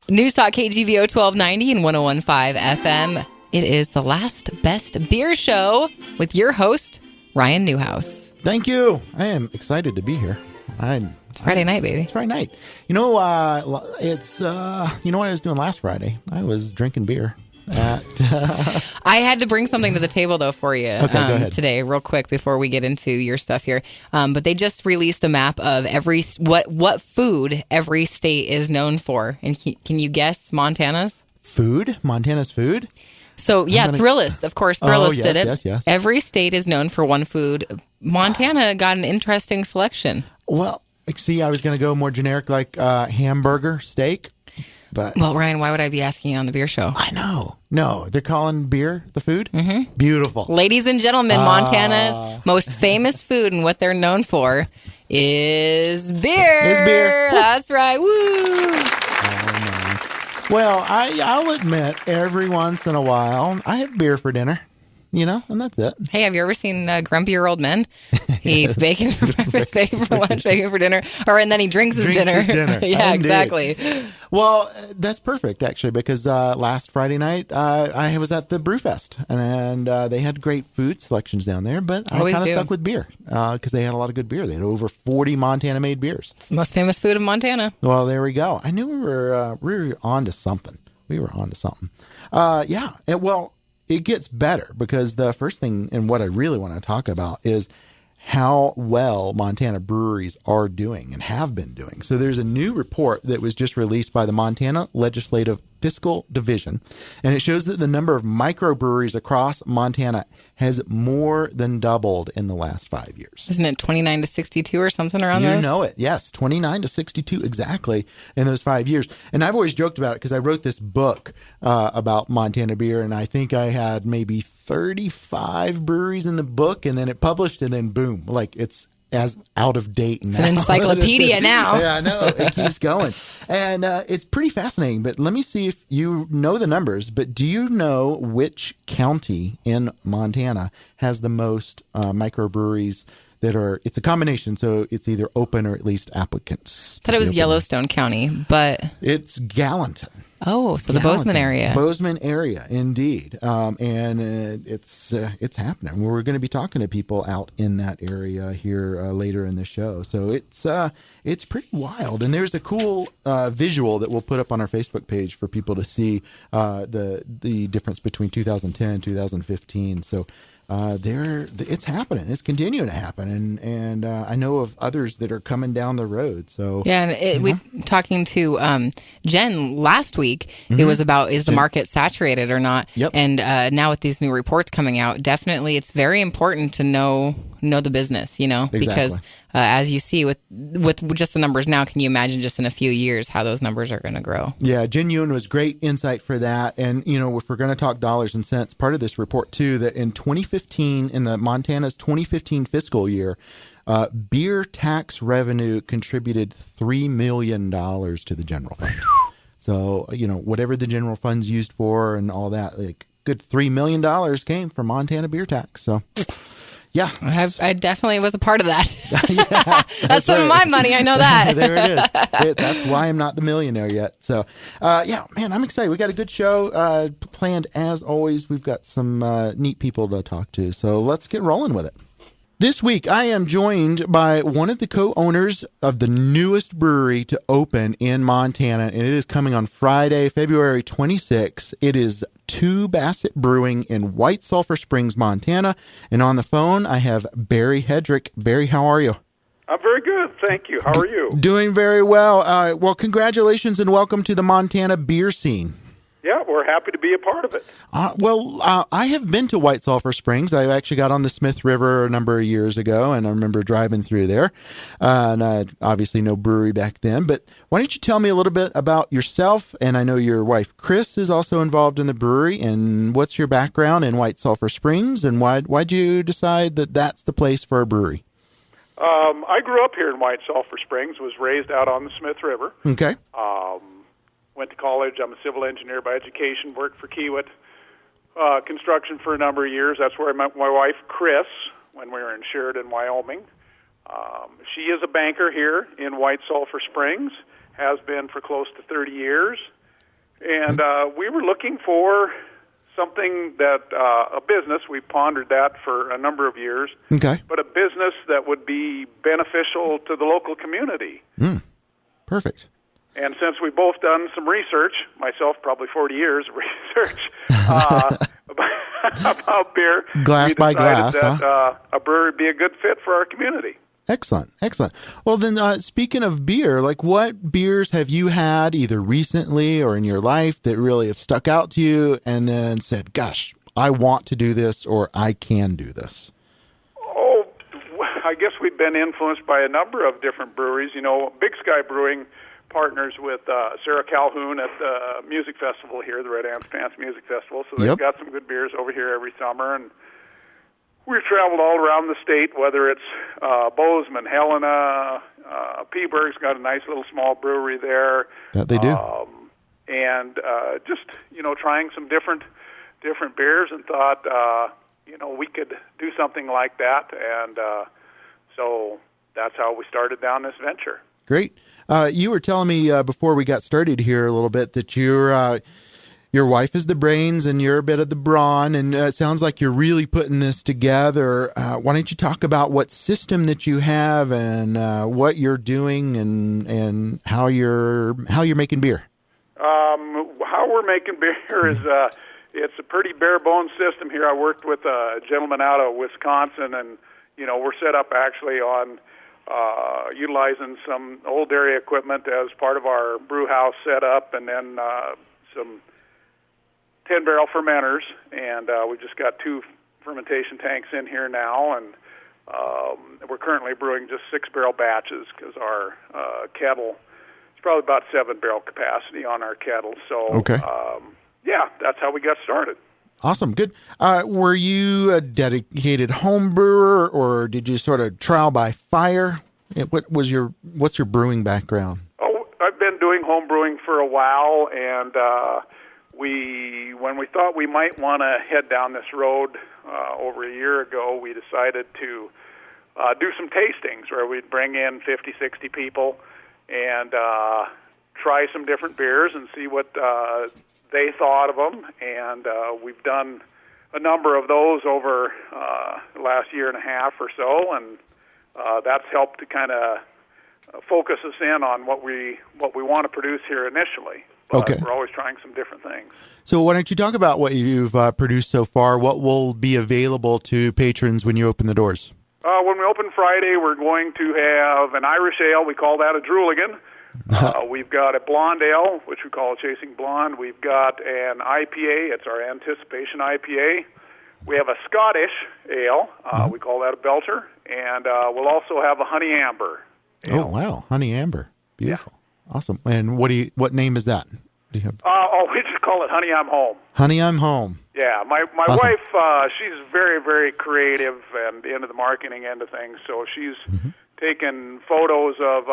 Newstalk KGVO 1290 and 101.5 FM. It is the last best beer show with your host, Ryan Newhouse. Thank you. I am excited to be here. It's Friday night, baby. It's Friday night. You know, you know what I was doing last Friday? I was drinking beer. I had to bring something to the table, though, for you go ahead. today, real quick, before we get into your stuff here. But they just released a map of what food every state is known for. And can you guess Montana's? Food? Montana's food? So, yeah, Thrillist. Of course, Thrillist did it. Yes. Every state is known for one food. Montana got an interesting selection. Well, see, I was going to go more generic, like hamburger, steak. But well, Ryan, why would I be asking you on the beer show? I know. No, they're calling beer the food? Mm-hmm. Beautiful. Ladies and gentlemen, Montana's most famous food and what they're known for is beer. Is beer. That's right. Woo. Oh, no. Well, I'll admit, every once in a while, I have beer for dinner. You know, and that's it. Hey, have you ever seen Grumpy Old Men? He eats bacon for breakfast, bacon for lunch, bacon for dinner, and then he drinks his dinner. Yeah, exactly. Well, that's perfect, actually, because last Friday night, I was at the Brewfest, and they had great food selections down there, but I kind of stuck with beer, because they had a lot of good beer. They had over 40 Montana-made beers. It's the most famous food in Montana. Well, there we go. I knew we were on to something. It gets better, because the first thing and what I really want to talk about is how well Montana breweries are doing and have been doing. So there's a new report that was just released by the Montana Legislative Fiscal Division, and it shows that the number of microbreweries across Montana has more than doubled in the last 5 years. Isn't it 29 to 62 or something around there? You know it. Yes, 29 to 62 exactly in those 5 years. And I've always joked about it because I wrote this book about Montana beer, and I think I had maybe 35 breweries in the book, and then it published, and then boom, like it's as out of date now. It's an encyclopedia now. Yeah, I know. It keeps going. And it's pretty fascinating. But let me see if you know the numbers. But do you know which county in Montana has the most microbreweries that are, it's a combination, so it's either open or at least applicants. I thought it was Yellowstone County, but... It's Gallatin. Oh, so the Bozeman area. Bozeman area, indeed. And it's happening. We're going to be talking to people out in that area here later in the show. So it's pretty wild. And there's a cool visual that we'll put up on our Facebook page for people to see the difference between 2010 and 2015. So it's happening. It's continuing to happen, and I know of others that are coming down the road. So yeah, and we talking to Jen last week. It was about, is the market saturated or not? Yep. And now with these new reports coming out, definitely it's very important to know the business. Exactly. Because as you see with just the numbers now, can you imagine just in a few years how those numbers are going to grow? Yeah, Jen Ewan was great insight for that. And, if we're going to talk dollars and cents, part of this report, too, that in 2015, in the Montana's 2015 fiscal year, beer tax revenue contributed $3 million to the general fund. So, whatever the general fund's used for and all that, like good $3 million came from Montana beer tax. So... yeah, I definitely was a part of that. Yes, that's some of my money. I know that. There it is. That's why I'm not the millionaire yet. So, man, I'm excited. We got a good show planned as always. We've got some neat people to talk to. So let's get rolling with it. This week, I am joined by one of the co-owners of the newest brewery to open in Montana, and it is coming on Friday, February 26th. It is Two Bassett Brewing in White Sulphur Springs, Montana. And on the phone, I have Barry Hedrick. Barry, how are you? I'm very good, thank you. How are you? Doing very well. Well, congratulations and welcome to the Montana beer scene. Yeah, we're happy to be a part of it. I have been to White Sulphur Springs. I actually got on the Smith River a number of years ago, and I remember driving through there. And I obviously no brewery back then. But why don't you tell me a little bit about yourself? And I know your wife, Chris, is also involved in the brewery. And what's your background in White Sulphur Springs? And why'd you decide that that's the place for a brewery? I grew up here in White Sulphur Springs, was raised out on the Smith River. Okay. Went to college. I'm a civil engineer by education, worked for Kiewit Construction for a number of years. That's where I met my wife, Chris, when we were in Sheridan, Wyoming. She is a banker here in White Sulphur Springs, has been for close to 30 years. And we were looking for something that, a business, we pondered that for a number of years, Okay. but a business that would be beneficial to the local community. Perfect. And since we've both done some research, myself probably 40 years of research, about beer, Glass we by decided glass, that a brewery would be a good fit for our community. Excellent. Well, then, speaking of beer, like what beers have you had either recently or in your life that really have stuck out to you and then said, gosh, I want to do this or I can do this? Oh, I guess we've been influenced by a number of different breweries. You know, Big Sky Brewing partners with Sarah Calhoun at the music festival here, the Red Ants Pants Music Festival. So they've got some good beers over here every summer. And we've traveled all around the state, whether it's Bozeman, Helena, Peaburg's got a nice little small brewery there. That they do. And just, you know, trying some different beers and thought, you know, we could do something like that. And so that's how we started down this venture. Great. You were telling me before we got started here a little bit that your wife is the brains and you're a bit of the brawn, and it sounds like you're really putting this together. Why don't you talk about what system that you have and what you're doing and how you're making beer? How we're making beer is it's a pretty bare bones system here. I worked with a gentleman out of Wisconsin, and you know we're set up actually on utilizing some old dairy equipment as part of our brew house setup, and then some 10-barrel fermenters, and we've just got 2 fermentation tanks in here now, and we're currently brewing just 6-barrel batches because our kettle is probably about 7-barrel capacity on our kettle. So, okay. Yeah, that's how we got started. Awesome. Good. Were you a dedicated home brewer, or did you sort of trial by fire? What's your brewing background? Oh, I've been doing home brewing for a while, and when we thought we might want to head down this road over a year ago, we decided to do some tastings where we'd bring in 50, 60 people and try some different beers and see what they thought of them. And we've done a number of those over the last year and a half or so, and that's helped to kind of focus us in on what we want to produce here initially. But okay. We're always trying some different things. So why don't you talk about what you've produced so far? What will be available to patrons when you open the doors? When we open Friday, we're going to have an Irish ale. We call that a Drooligan. We've got a blonde ale, which we call a Chasing Blonde. We've got an IPA. It's our Anticipation IPA. We have a Scottish ale. We call that a Belter. And we'll also have a Honey Amber ale. Oh, wow. Honey Amber. Beautiful. Yeah. Awesome. And what name is that? Do you have? We just call it Honey I'm Home. Honey I'm Home. Yeah, my awesome. wife, she's very, very creative and into the marketing end of things. So she's taken photos of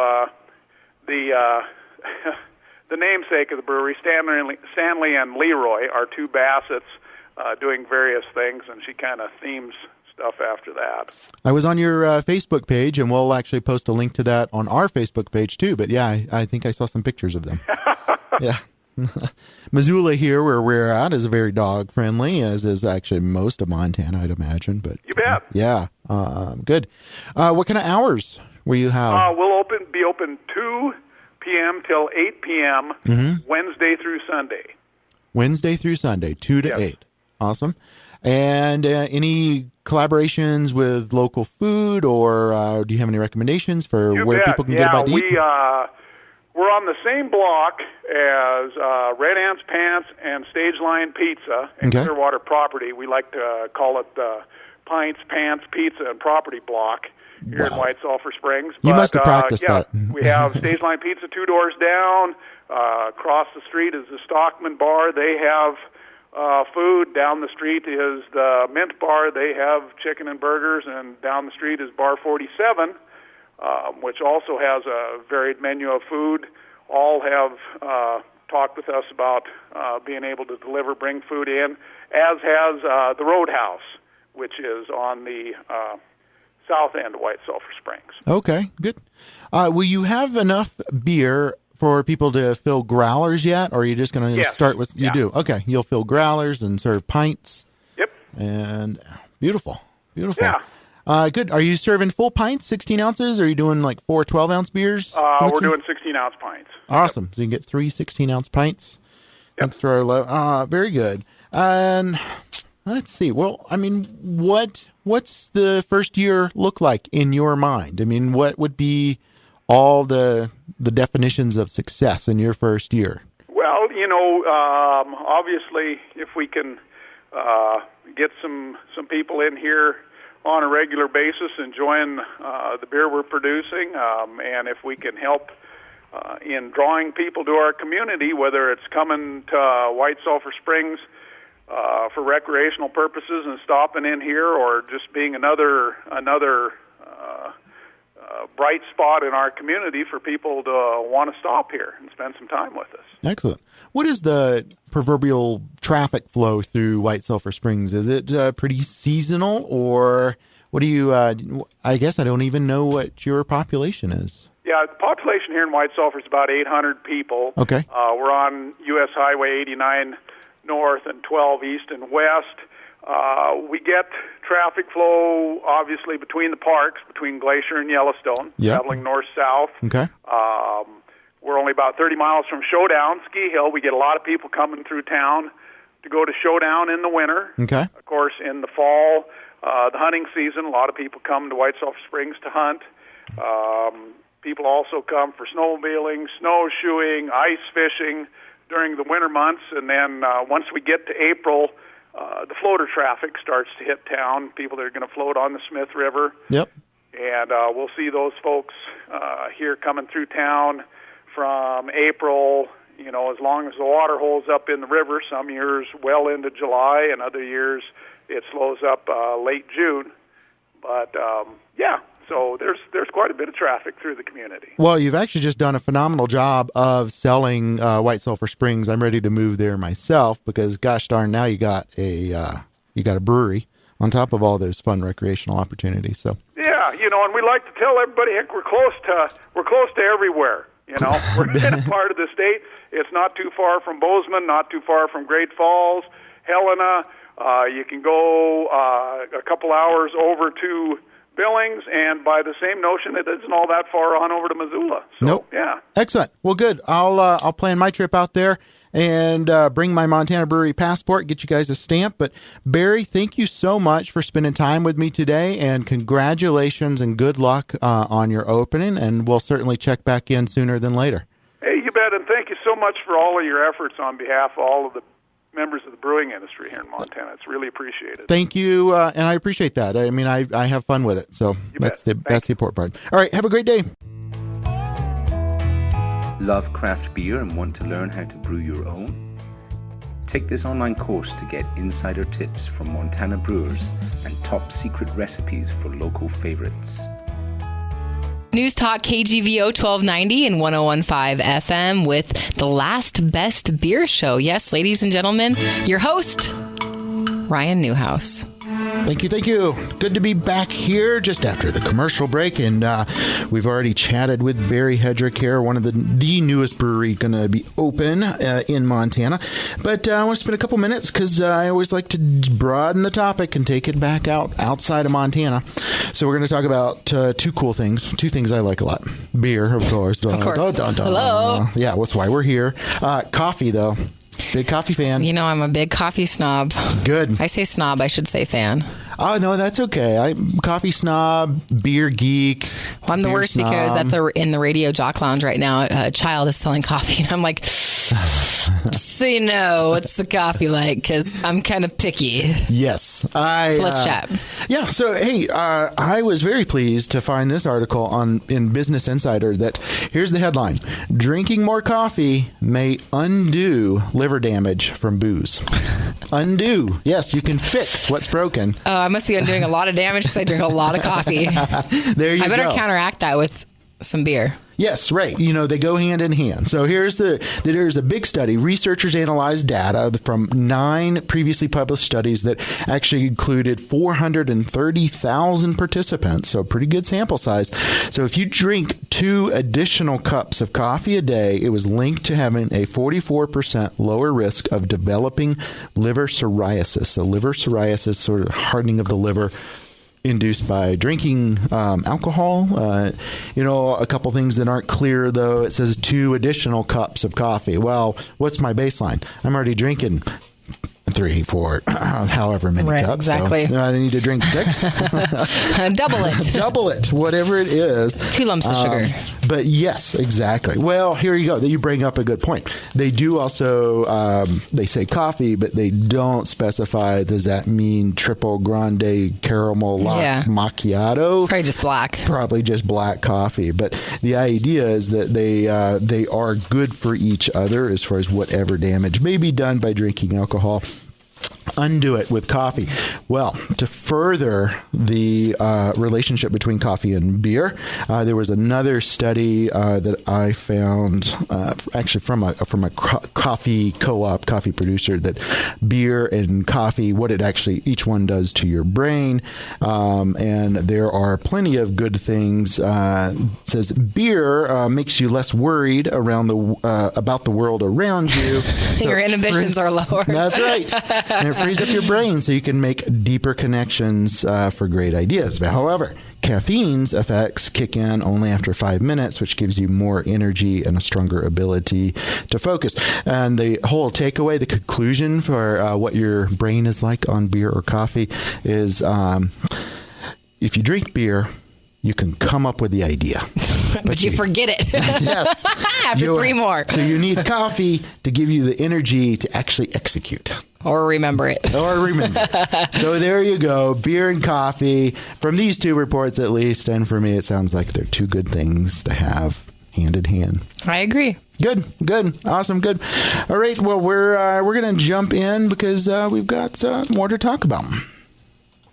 the namesake of the brewery, Stanley and Leroy, are 2 Bassets doing various things, and she kind of themes stuff after that. I was on your Facebook page, and we'll actually post a link to that on our Facebook page too. But yeah, I think I saw some pictures of them. Yeah. Missoula here, where we're at, is very dog friendly, as is actually most of Montana, I'd imagine. But you bet. Yeah. Good. What kind of hours will you have? We'll be open 2 p.m. till 8 p.m. Wednesday through Sunday. Wednesday through Sunday, 2 to 8. Awesome. And any collaborations with local food, or do you have any recommendations for where people can get a bite to eat? We're on the same block as Red Ants Pants and Stage Line Pizza in Clearwater property. We like to call it the Pints, Pants, Pizza, and Property Block here in White Sulphur Springs. You must have practiced that. We have Stage Line Pizza 2 doors down. Across the street is the Stockman Bar. They have food. Down the street is the Mint Bar. They have chicken and burgers. And down the street is Bar 47, which also has a varied menu of food. All have talked with us about being able to bring food in, as has the Roadhouse, which is on the south end of White Sulphur Springs. Okay, good. Will you have enough beer for people to fill growlers yet, or are you just going to Yes. start with? You Yeah. do. Okay, you'll fill growlers and serve pints. Yep. And beautiful. Yeah. Good. Are you serving full pints, 16 ounces, or are you doing like 4 12-ounce beers? We're doing 16-ounce pints. Awesome. So you can get 3 16-ounce pints. Yep. Thanks to our very good. And let's see. Well, I mean, what's the first year look like in your mind? I mean, what would be all the definitions of success in your first year? Well, obviously, if we can get some people in here on a regular basis enjoying the beer we're producing, and if we can help in drawing people to our community, whether it's coming to White Sulphur Springs for recreational purposes and stopping in here, or just being another bright spot in our community for people to want to stop here and spend some time with us. Excellent. What is the proverbial traffic flow through White Sulphur Springs? Is it pretty seasonal, or what do you, I guess I don't even know what your population is. Yeah, the population here in White Sulphur is about 800 people. Okay. We're on U.S. Highway 89 North and 12 East and West. We get traffic flow, obviously, between the parks, between Glacier and Yellowstone, traveling north-south. Okay. We're only about 30 miles from Showdown, Ski Hill. We get a lot of people coming through town to go to Showdown in the winter. Okay. Of course, in the fall, the hunting season, a lot of people come to White Sulphur Springs to hunt. People also come for snowmobiling, snowshoeing, ice fishing during the winter months. And then once we get to April, the floater traffic starts to hit town, people that are going to float on the Smith River. Yep. And we'll see those folks here coming through town from April, as long as the water holds up in the river, some years well into July, and other years it slows up late June. But, so there's quite a bit of traffic through the community. Well, you've actually just done a phenomenal job of selling White Sulphur Springs. I'm ready to move there myself because, gosh darn, now you got a brewery on top of all those fun recreational opportunities. So yeah, and we like to tell everybody, heck, we're close to everywhere. We're in a part of the state. It's not too far from Bozeman, not too far from Great Falls, Helena. You can go a couple hours over to Billings, and by the same notion, it isn't all that far on over to Missoula. So, nope. Yeah. Excellent. Well, good. I'll plan my trip out there and bring my Montana Brewery passport, get you guys a stamp. But Barry, thank you so much for spending time with me today, and congratulations and good luck on your opening. And we'll certainly check back in sooner than later. Hey, you bet, and thank you so much for all of your efforts on behalf of all of the members of the brewing industry here in Montana. It's really appreciated. Thank you, and I appreciate that. I mean, I have fun with it, so that's the important part. All right, have a great day. Love craft beer and want to learn how to brew your own? Take this online course to get insider tips from Montana brewers and top secret recipes for local favorites. Newstalk KGVO 1290 and 101.5 FM with the Last Best Beer Show. Yes, ladies and gentlemen, your host, Ryan Newhouse. Thank you. Good to be back here just after the commercial break, and we've already chatted with Barry Hedrick here, one of the newest brewery going to be open in Montana. But I want to spend a couple minutes because I always like to broaden the topic and take it back outside of Montana. So we're going to talk about two things I like a lot. Beer, of course. Of course. Hello. Yeah, that's why we're here. Coffee, though. Big coffee fan. I'm a big coffee snob. Good. I say snob, I should say fan. Oh, no, that's okay. I'm coffee snob, beer geek. Well, I'm the worst snob. Because in the Radio Jock Lounge right now, a child is selling coffee, and I'm like, so what's the coffee like? Because I'm kind of picky. Yes. So let's chat. Yeah. So, hey, I was very pleased to find this article in Business Insider that here's the headline: drinking more coffee may undo liver damage from booze. Undo. Yes, you can fix what's broken. Oh, I must be undoing a lot of damage because I drink a lot of coffee. There you go. I better counteract that with some beer. Yes, right. You know, they go hand in hand. So there's a big study. Researchers analyzed data from 9 previously published studies that actually included 430,000 participants. So a pretty good sample size. So if you drink 2 additional cups of coffee a day, it was linked to having a 44% lower risk of developing liver psoriasis. So liver psoriasis, sort of hardening of the liver, induced by drinking alcohol. A couple things that aren't clear, though. It says 2 additional cups of coffee. Well, what's my baseline? I'm already drinking 3, 4, however many cups. Exactly. So I need to drink 6. Double it. Double it, whatever it is. 2 lumps of sugar. But yes, exactly. Well, here you go. You bring up a good point. They do also, they say coffee, but they don't specify, does that mean triple grande caramel macchiato? Probably just black. Probably just black coffee. But the idea is that they are good for each other as far as whatever damage may be done by drinking alcohol. Undo it with coffee. Well, to further the relationship between coffee and beer, there was another study that I found, actually from a coffee co-op, coffee producer, that beer and coffee, what it actually each one does to your brain, and there are plenty of good things. It says beer makes you less worried around about the world around you. Your inhibitions are lower. That's right. And it frees up your brain so you can make deeper connections for great ideas. But however, caffeine's effects kick in only after 5 minutes, which gives you more energy and a stronger ability to focus. And the whole takeaway, the conclusion for what your brain is like on beer or coffee is if you drink beer, you can come up with the idea. But you forget it. Yes. After 3 more. So you need coffee to give you the energy to actually execute. Or remember it. So there you go. Beer and coffee, from these 2 reports at least. And for me, it sounds like they're 2 good things to have hand in hand. I agree. Good. Awesome. Good. All right. Well, we're going to jump in because we've got more to talk about.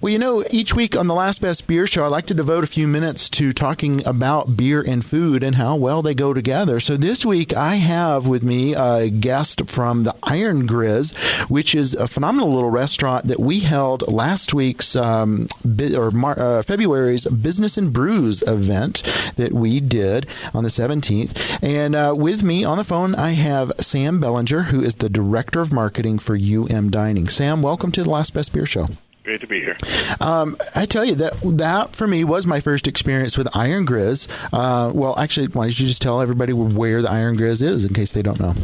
Well, each week on the Last Best Beer Show, I like to devote a few minutes to talking about beer and food and how well they go together. So this week, I have with me a guest from the Iron Grizz, which is a phenomenal little restaurant that we held last week's February's Business and Brews event that we did on the 17th. And with me on the phone, I have Sam Bellinger, who is the Director of Marketing for UM Dining. Sam, welcome to the Last Best Beer Show. Great to be here. I tell you, that for me was my first experience with Iron Grizz. Well, actually, why don't you just tell everybody where the Iron Grizz is in case they don't know?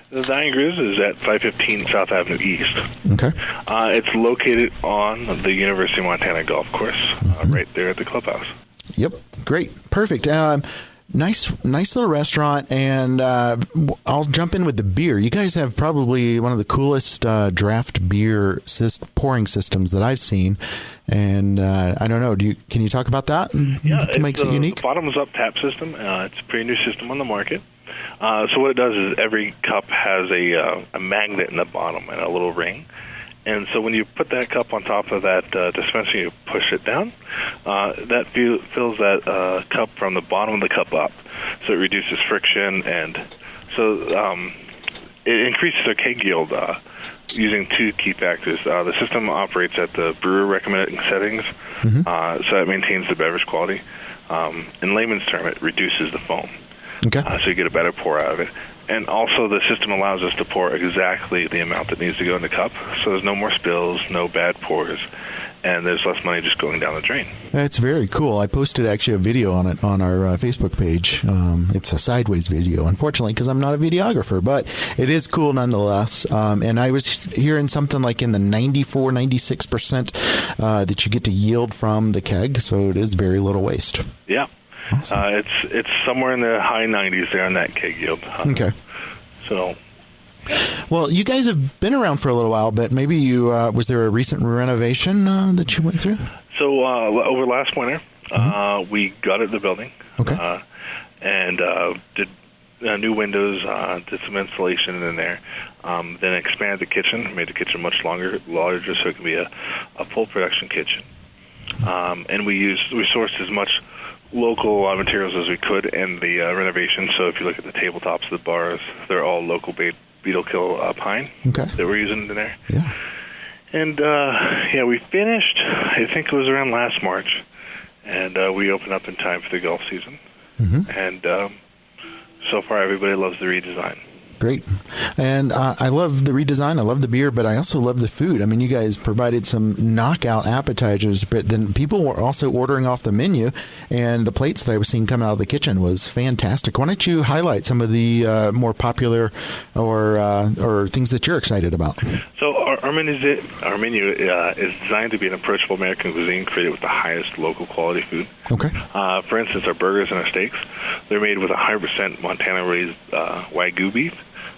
The Iron Grizz is at 515 South Avenue East. Okay. It's located on the University of Montana golf course, right there at the clubhouse. Yep. Great. Perfect. Nice little restaurant, and I'll jump in with the beer. You guys have probably one of the coolest draft beer pouring systems that I've seen, and I don't know. Can you talk about that? Yeah, what makes it unique? The bottoms-up tap system. It's a pretty new system on the market. So what it does is every cup has a magnet in the bottom and a little ring. And so when you put that cup on top of that dispenser, you push it down, that fills that cup from the bottom of the cup up. So it reduces friction, and so it increases their keg yield using 2 key factors. The system operates at the brewer recommended settings, so it maintains the beverage quality. In layman's term, it reduces the foam. Okay. So you get a better pour out of it. And also the system allows us to pour exactly the amount that needs to go in the cup. So there's no more spills, no bad pours, and there's less money just going down the drain. That's very cool. I posted actually a video on it on our Facebook page. It's a sideways video, unfortunately, because I'm not a videographer, but it is cool nonetheless. And I was hearing something like in the 94, 96% that you get to yield from the keg. So it is very little waste. Yeah. Awesome. It's somewhere in the high 90s there on that keg yield. Okay. So. Well, you guys have been around for a little while, but maybe was there a recent renovation that you went through? So over last winter, we gutted the building. Okay. And did new windows, did some insulation in there, then expanded the kitchen, made the kitchen much larger so it can be a full production kitchen. And we sourced as much local materials as we could in the renovation. So if you look at the tabletops of the bars, they're all local beetle kill pine that we're using in there. Yeah. And, we finished, I think it was around last March, and we opened up in time for the golf season. Mm-hmm. And so far, everybody loves the redesign. Great. And I love the redesign. I love the beer, but I also love the food. I mean, you guys provided some knockout appetizers, but then people were also ordering off the menu, and the plates that I was seeing coming out of the kitchen was fantastic. Why don't you highlight some of the more popular or things that you're excited about? So our menu is designed to be an approachable American cuisine created with the highest local quality food. Okay. For instance, our burgers and our steaks, they're made with 100% Montana-raised Wagyu beef.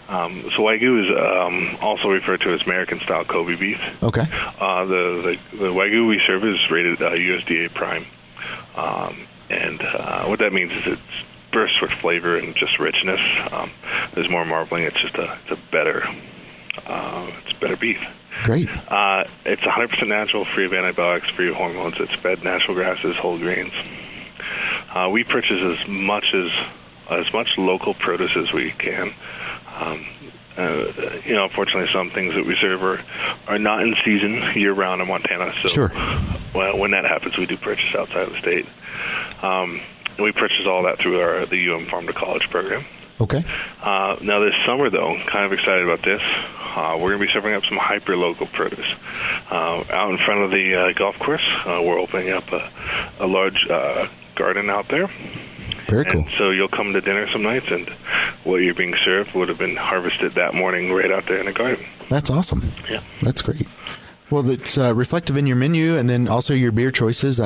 So Wagyu is also referred to as American-style Kobe beef. Okay. The Wagyu we serve is rated USDA Prime. And what that means is it's bursts with flavor and just richness. There's more marbling. It's just it's better beef. Great. It's 100% natural, free of antibiotics, free of hormones. It's fed natural grasses, whole grains. We purchase as much local produce as we can. Unfortunately, some things that we serve are not in season year-round in Montana. So sure. When that happens, we do purchase outside of the state. And we purchase all that through the UM Farm to College program. Okay. Now this summer, though, kind of excited about this. We're going to be serving up some hyper-local produce. Out in front of the golf course, we're opening up a large garden out there. Very cool. And so you'll come to dinner some nights, and what you're being served would have been harvested that morning right out there in the garden. That's awesome. Yeah. That's great. Well, it's reflective in your menu, and then also your beer choices.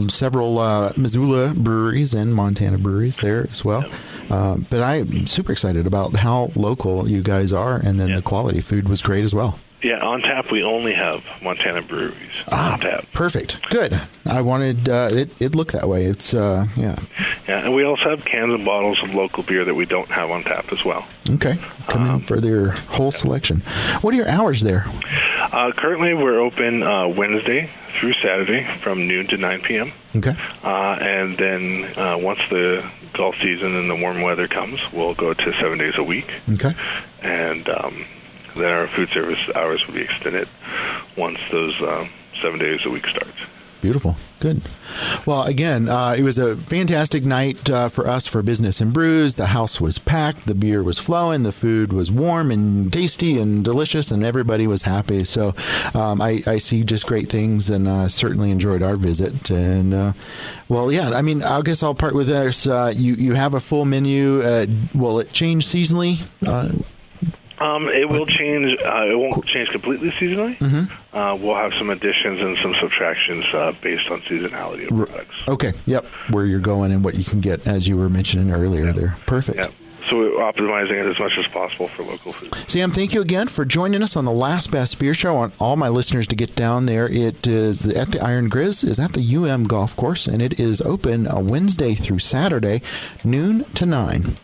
Several Missoula breweries and Montana breweries there as well. But I'm super excited about how local you guys are, and then the quality food was great as well. Yeah, on tap we only have Montana breweries on tap. Perfect. Good. I wanted it looked that way. It's Yeah, and we also have cans and bottles of local beer that we don't have on tap as well. Okay. Come in for their whole selection. What are your hours there? Currently, we're open Wednesday through Saturday from noon to 9 p.m. Okay. And then once the golf season and the warm weather comes, we'll go to 7 days a week. Okay. And then our food service hours will be extended once those 7 days a week starts. Beautiful. Good. Well, again, it was a fantastic night for us for Business and Brews. The house was packed. The beer was flowing. The food was warm and tasty and delicious, and everybody was happy. So I see just great things, and certainly enjoyed our visit. And, I guess I'll part with this. You have a full menu. Will it change seasonally? It will change. It won't change completely seasonally. Mm-hmm. We'll have some additions and some subtractions based on seasonality of products. Okay. Yep. Where you're going and what you can get, as you were mentioning earlier there. Perfect. Yep. So we're optimizing it as much as possible for local food. Sam, thank you again for joining us on the Last Best Beer Show. I want all my listeners to get down there. It is at the Iron Grizz, is at the UM Golf Course, and it is open Wednesday through Saturday, noon to 9.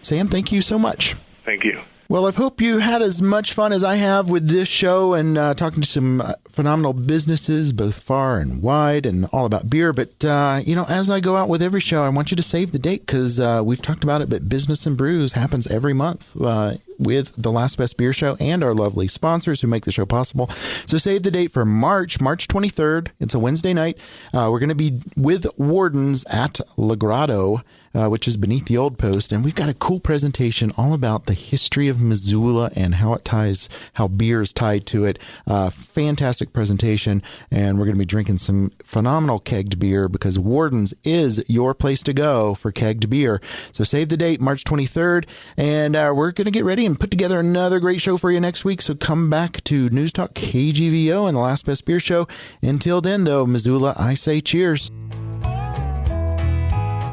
Sam, thank you so much. Thank you. Well, I hope you had as much fun as I have with this show and talking to some phenomenal businesses, both far and wide, and all about beer. But, as I go out with every show, I want you to save the date because we've talked about it, but Business and Brews happens every month with the Last Best Beer Show and our lovely sponsors who make the show possible. So save the date for March 23rd. It's a Wednesday night. We're going to be with Wardens at La Grotto, which is beneath the Old Post. And we've got a cool presentation all about the history of Missoula and how beer is tied to it. Fantastic presentation. And we're going to be drinking some phenomenal kegged beer because Wardens is your place to go for kegged beer. So save the date, March 23rd. And we're going to get ready and put together another great show for you next week. So come back to Newstalk KGVO and the Last Best Beer Show. Until then, though, Missoula, I say cheers.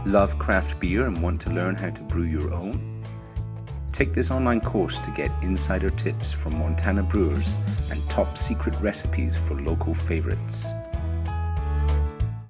Love craft beer and want to learn how to brew your own? Take this online course to get insider tips from Montana brewers and top secret recipes for local favorites.